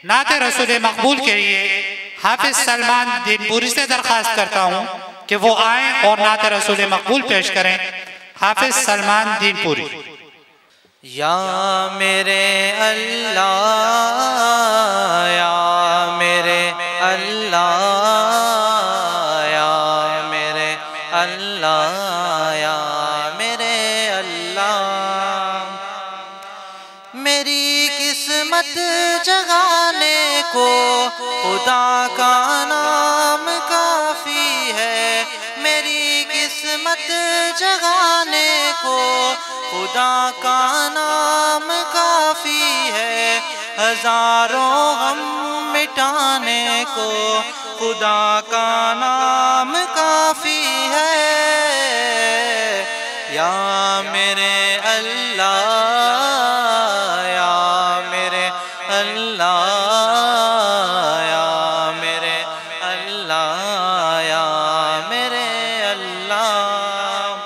نعت رسول مقبول کے لیے حافظ سلمان دین پوری سے درخواست کرتا ہوں کہ وہ آئیں اور نعت رسول مقبول پیش کریں۔ حافظ سلمان دین پوری۔ یا میرے اللہ، یا میرے اللہ، یا میرے اللہ، یا میرے اللہ، میری قسمت جگانے کو خدا کا نام کافی ہے، میری قسمت جگانے کو خدا کا نام کافی ہے، ہزاروں غم مٹانے کو خدا کا نام کافی ہے۔ یا میرے اللہ، یا میرے اللہ، یا میرے اللہ، یا میرے اللہ،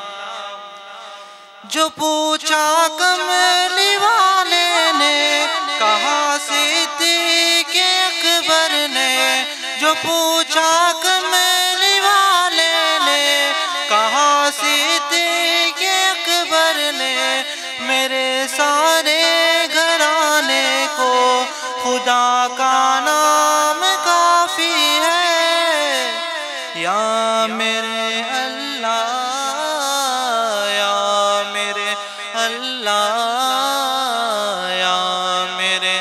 جو پوچھا کملی والے نے کہا صدیق اکبر نے، جو پوچھا کملی والے نے کہا صدیق اکبر نے، میرے سارے گھرانے کو خدا کا نام کافی ہے۔ یا میرے اللہ، یا میرے اللہ، یا میرے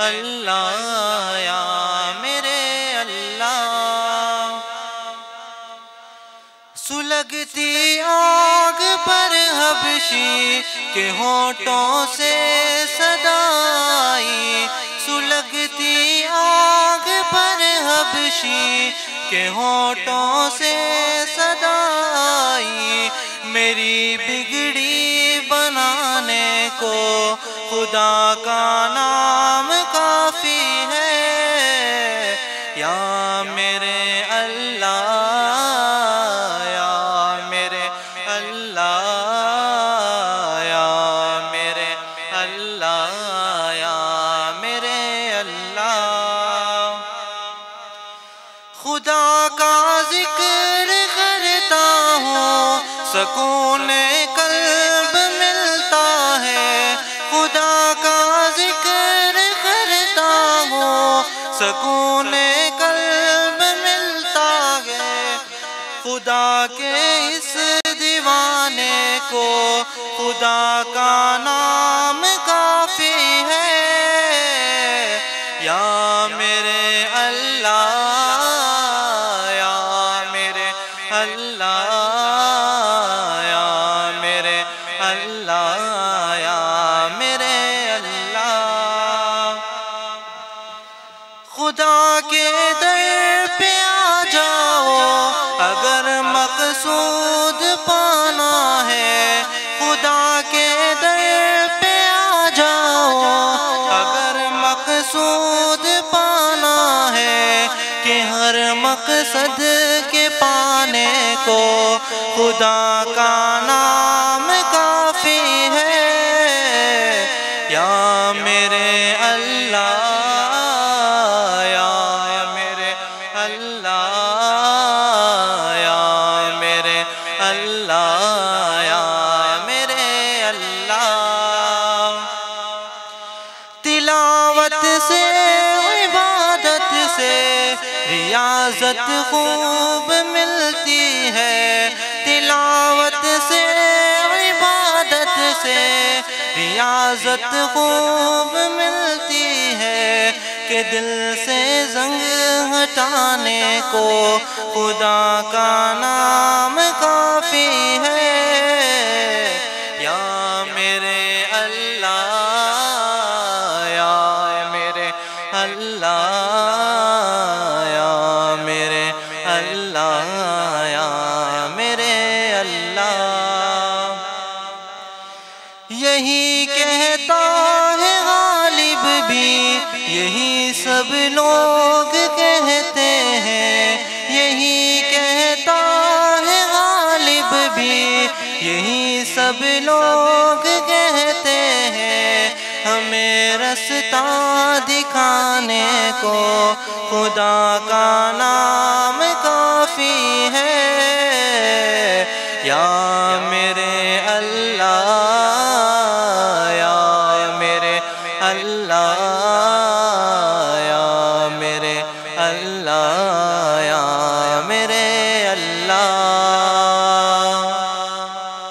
اللہ، یا میرے اللہ، سلگتی آگ پر حبشی کے ہونٹوں سے صدا آئی، سلگتی آگ پر حبشی کے ہونٹوں سے صدا آئی، میری بگڑی بنانے کو خدا کا نام کافی ہے۔ یا میرے اللہ، یا میرے اللہ، یا میرے اللہ، یا میرے اللہ، خدا کا ذکر کرتا ہوں سکون قلب ملتا ہے، خدا کا ذکر کرتا ہوں سکون قلب ملتا ہے، خدا کے اس دیوانے کو خدا کا نام کافی ہے۔ یا میرے اللہ، یا میرے اللہ، یا میرے اللہ، یا میرے اللہ، خدا کے در پہ آ جاؤ اگر مقصود پانا ہے، خدا کے در پہ آ جاؤ اگر مقصود پانا ہے، کہ ہر مقصد کے پانے کو خدا کا نام کافی ہے۔ یا میرے اللہ، یا میرے اللہ، یا میرے اللہ، یا میرے اللہ، تلاوت سے عبادت سے ریاضت خوب ملتی ہے، تلاوت سے عبادت سے ریاضت خوب ملتی ہے، کہ دل سے زنگ ہٹانے کو خدا کا نام کافی ہے۔ یا میرے اللہ، یا میرے اللہ، یا میرے اللہ، یا میرے اللہ، یہی کہتا ہے غالب بھی، یہی سب لوگ کہتے ہیں، یہی کہتا ہے غالب بھی، یہی سب لوگ کہتے ہیں، ہمیں رستہ دکھانے کو خدا کا نام کافی ہے یا میرے اللہ یا میرے اللہ یا میرے اللہ